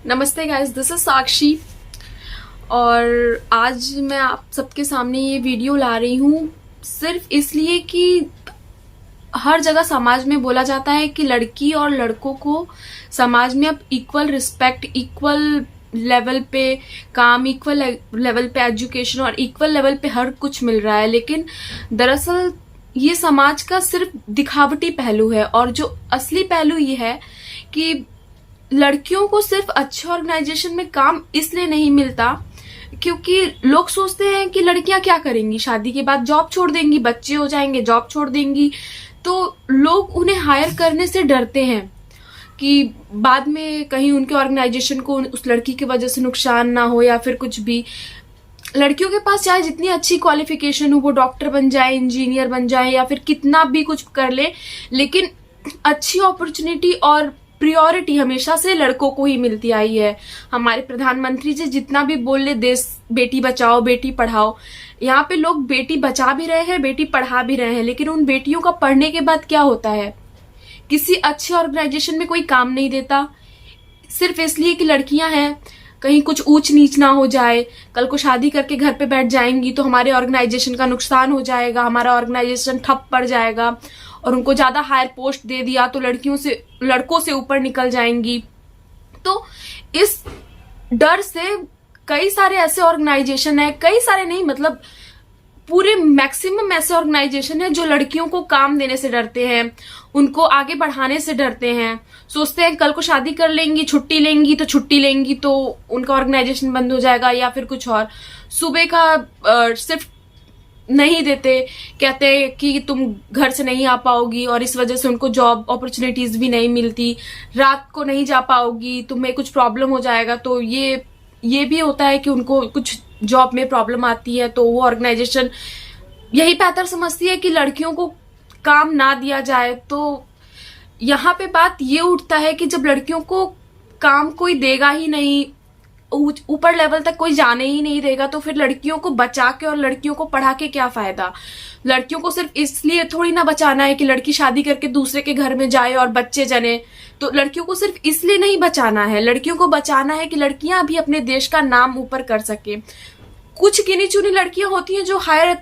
नमस्ते guys, this is साक्षी। और आज मैं आप सबके सामने ये वीडियो ला रही हूँ सिर्फ इसलिए कि हर जगह समाज में बोला जाता है कि लड़की और लड़कों को समाज में अब इक्वल रिस्पेक्ट, इक्वल लेवल पे काम, इक्वल लेवल पे एजुकेशन और इक्वल लेवल पे हर कुछ मिल रहा है। लेकिन दरअसल ये समाज का सिर्फ दिखावटी पहलू है और जो असली पहलू ये है कि लड़कियों को सिर्फ अच्छे ऑर्गेनाइजेशन में काम इसलिए नहीं मिलता क्योंकि लोग सोचते हैं कि लड़कियां क्या करेंगी, शादी के बाद जॉब छोड़ देंगी, बच्चे हो जाएंगे, जॉब छोड़ देंगी। तो लोग उन्हें हायर करने से डरते हैं कि बाद में कहीं उनके ऑर्गेनाइजेशन को उस लड़की की वजह से नुकसान ना हो या फिर कुछ भी। लड़कियों के पास चाहे जितनी अच्छी क्वालिफिकेशन हो, वो डॉक्टर बन जाए, इंजीनियर बन जाए या फिर कितना भी कुछ कर ले, लेकिन अच्छी अपॉर्चुनिटी और प्रायोरिटी हमेशा से लड़कों को ही मिलती आई है। हमारे प्रधानमंत्री जी जितना भी बोल ले देश बेटी बचाओ बेटी पढ़ाओ, यहाँ पे लोग बेटी बचा भी रहे हैं, बेटी पढ़ा भी रहे हैं, लेकिन उन बेटियों का पढ़ने के बाद क्या होता है? किसी अच्छे ऑर्गेनाइजेशन में कोई काम नहीं देता, सिर्फ इसलिए कि लड़कियां हैं, कहीं कुछ ऊंच नीच ना हो जाए, कल को शादी करके घर पे बैठ जाएंगी तो हमारे ऑर्गेनाइजेशन का नुकसान हो जाएगा, हमारा ऑर्गेनाइजेशन ठप पड़ जाएगा और उनको ज्यादा हायर पोस्ट दे दिया तो लड़कों से ऊपर निकल जाएंगी। तो इस डर से कई सारे ऐसे ऑर्गेनाइजेशन है, कई सारे नहीं मतलब पूरे मैक्सिमम ऐसे ऑर्गेनाइजेशन है जो लड़कियों को काम देने से डरते हैं, उनको आगे बढ़ाने से डरते हैं। सोचते हैं कल को शादी कर लेंगी, छुट्टी लेंगी तो उनका ऑर्गेनाइजेशन बंद हो जाएगा या फिर कुछ और। सुबह का सिर्फ नहीं देते, कहते हैं कि तुम घर से नहीं आ पाओगी और इस वजह से उनको जॉब अपॉर्चुनिटीज भी नहीं मिलती। रात को नहीं जा पाओगी, तुम्हें कुछ प्रॉब्लम हो जाएगा। तो ये भी होता है कि उनको कुछ जॉब में प्रॉब्लम आती है तो वो ऑर्गेनाइजेशन यही बेहतर समझती है कि लड़कियों को काम ना दिया जाए। तो यहाँ पे बात ये उठता है कि जब लड़कियों को काम कोई देगा ही नहीं, ऊपर लेवल तक कोई जाने ही नहीं देगा, तो फिर लड़कियों को बचा के और लड़कियों को पढ़ा के क्या फायदा? लड़कियों को सिर्फ इसलिए थोड़ी ना बचाना है कि लड़की शादी करके दूसरे के घर में जाए और बच्चे जने। तो लड़कियों को सिर्फ इसलिए नहीं बचाना है, लड़कियों को बचाना है कि लड़कियां भी अपने देश का नाम ऊपर कर सके। कुछ गिनी चुनी लड़कियां होती हैं जो हायर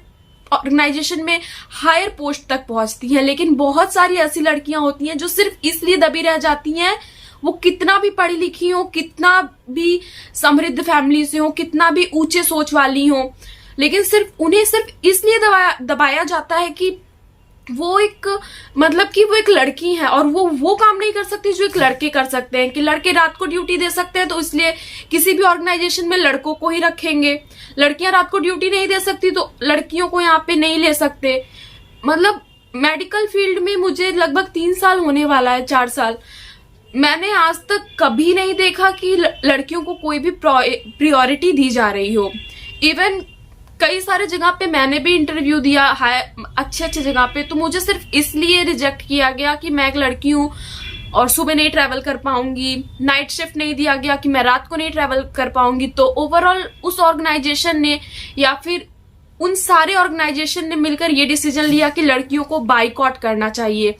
ऑर्गेनाइजेशन में हायर पोस्ट तक पहुंचती हैं, लेकिन बहुत सारी ऐसी लड़कियां होती हैं जो सिर्फ इसलिए दबी रह जाती हैं, वो कितना भी पढ़ी लिखी हो, कितना भी समृद्ध फैमिली से हो, कितना भी ऊंचे सोच वाली हो, लेकिन उन्हें सिर्फ इसलिए दबाया जाता है कि वो एक लड़की है और वो काम नहीं कर सकती जो एक लड़के कर सकते हैं। कि लड़के रात को ड्यूटी दे सकते हैं तो इसलिए किसी भी ऑर्गेनाइजेशन में लड़कों को ही रखेंगे, लड़कियां रात को ड्यूटी नहीं दे सकती तो लड़कियों को यहाँ पे नहीं ले सकते। मतलब मेडिकल फील्ड में मुझे लगभग 3 साल होने वाला है, 4 साल, मैंने आज तक कभी नहीं देखा कि लड़कियों को कोई भी प्रायोरिटी दी जा रही हो। इवन कई सारे जगह पे मैंने भी इंटरव्यू दिया है, अच्छे जगह पे, तो मुझे सिर्फ इसलिए रिजेक्ट किया गया कि मैं एक लड़की हूँ और सुबह नहीं ट्रैवल कर पाऊंगी। नाइट शिफ्ट नहीं दिया गया कि मैं रात को नहीं ट्रैवल कर पाऊंगी। तो ओवरऑल उस ऑर्गेनाइजेशन ने या फिर उन सारे ऑर्गेनाइजेशन ने मिलकर ये डिसीजन लिया कि लड़कियों को बाइकआउट करना चाहिए।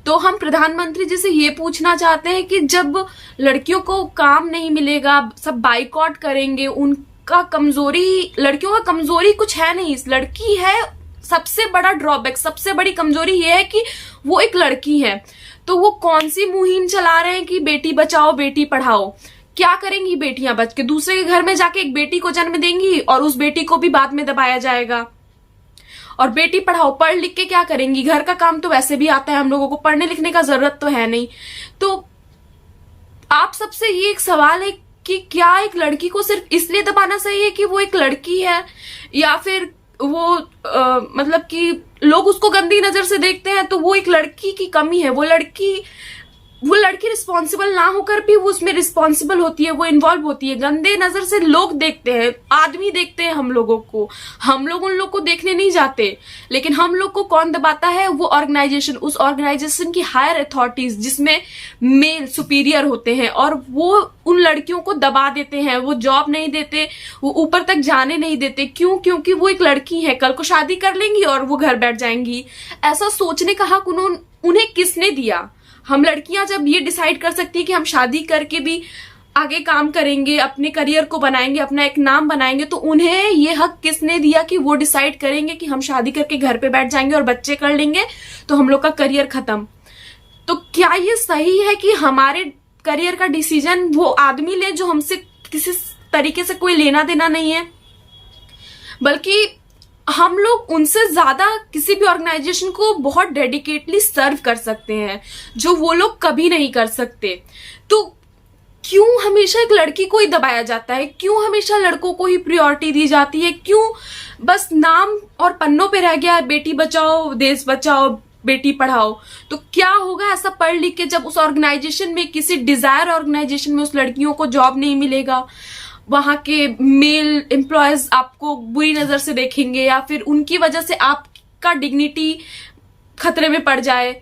तो हम प्रधानमंत्री जी से ये पूछना चाहते हैं कि जब लड़कियों को काम नहीं मिलेगा, सब बाइकआउट करेंगे, लड़कियों का कमजोरी कुछ है नहीं, इस लड़की है सबसे बड़ा ड्रॉबैक, सबसे बड़ी कमजोरी ये है कि वो एक लड़की है। तो वो कौन सी मुहिम चला रहे हैं कि बेटी बचाओ बेटी पढ़ाओ? क्या करेंगी बेटियां बच के? दूसरे के घर में जाके एक बेटी को जन्म देंगी और उस बेटी को भी बाद में दबाया जाएगा। और बेटी पढ़ाओ, पढ़ लिख के क्या करेंगी? घर का काम तो वैसे भी आता है हम लोगों को, पढ़ने लिखने का जरूरत तो है नहीं। तो आप सबसे ये एक सवाल है कि क्या एक लड़की को सिर्फ इसलिए दबाना सही है कि वो एक लड़की है, या फिर वो मतलब कि लोग उसको गंदी नजर से देखते हैं तो वो एक लड़की की कमी है? वो लड़की रिस्पॉन्सिबल ना होकर भी वो उसमें रिस्पॉन्सिबल होती है, वो इन्वॉल्व होती है। गंदे नजर से लोग देखते हैं, आदमी देखते हैं हम लोगों को, हम लोग उन लोग को देखने नहीं जाते। लेकिन हम लोग को कौन दबाता है? वो ऑर्गेनाइजेशन, उस ऑर्गेनाइजेशन की हायर अथॉरिटीज जिसमें मेल सुपीरियर होते हैं, और वो उन लड़कियों को दबा देते हैं। वो जॉब नहीं देते, वो ऊपर तक जाने नहीं देते। क्यों? क्योंकि वो एक लड़की है, कल को शादी कर लेंगी और वो घर बैठ जाएंगी। ऐसा सोचने का हक उन्हें किसने दिया? हम लड़कियां जब ये डिसाइड कर सकती है कि हम शादी करके भी आगे काम करेंगे, अपने करियर को बनाएंगे, अपना एक नाम बनाएंगे, तो उन्हें ये हक किसने दिया कि वो डिसाइड करेंगे कि हम शादी करके घर पे बैठ जाएंगे और बच्चे कर लेंगे तो हम लोग का करियर खत्म। तो क्या ये सही है कि हमारे करियर का डिसीजन वो आदमी ले जो हमसे किसी तरीके से कोई लेना देना नहीं है, बल्कि हम लोग उनसे ज्यादा किसी भी ऑर्गेनाइजेशन को बहुत डेडिकेटली सर्व कर सकते हैं जो वो लोग कभी नहीं कर सकते। तो क्यों हमेशा एक लड़की को ही दबाया जाता है? क्यों हमेशा लड़कों को ही प्रायोरिटी दी जाती है? क्यों बस नाम और पन्नों पे रह गया है बेटी बचाओ देश बचाओ बेटी पढ़ाओ? तो क्या होगा ऐसा पढ़ लिख के जब उस ऑर्गेनाइजेशन में, किसी डिजायर ऑर्गेनाइजेशन में उस लड़कियों को जॉब नहीं मिलेगा, वहां के मेल एम्प्लॉयज आपको बुरी नजर से देखेंगे, या फिर उनकी वजह से आपका डिग्निटी खतरे में पड़ जाए।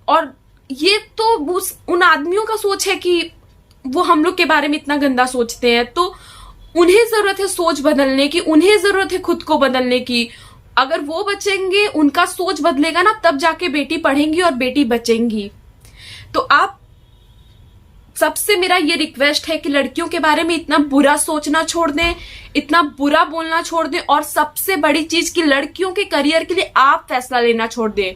और ये तो उन आदमियों का सोच है कि वो हम लोग के बारे में इतना गंदा सोचते हैं, तो उन्हें जरूरत है सोच बदलने की, उन्हें जरूरत है खुद को बदलने की। अगर वो बचेंगे, उनका सोच बदलेगा ना, तब जाके बेटी पढ़ेंगी और बेटी बचेंगी। तो आप सबसे मेरा ये रिक्वेस्ट है कि लड़कियों के बारे में इतना बुरा सोचना छोड़ दें, इतना बुरा बोलना छोड़ दें, और सबसे बड़ी चीज कि लड़कियों के करियर के लिए आप फैसला लेना छोड़ दें,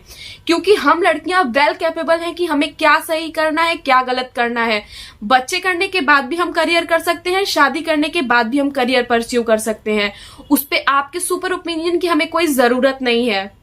क्योंकि हम लड़कियां वेल कैपेबल हैं कि हमें क्या सही करना है, क्या गलत करना है। बच्चे करने के बाद भी हम करियर कर सकते हैं, शादी करने के बाद भी हम करियर परस्यू कर सकते हैं। उस पर आपके सुपर ओपिनियन की हमें कोई जरूरत नहीं है।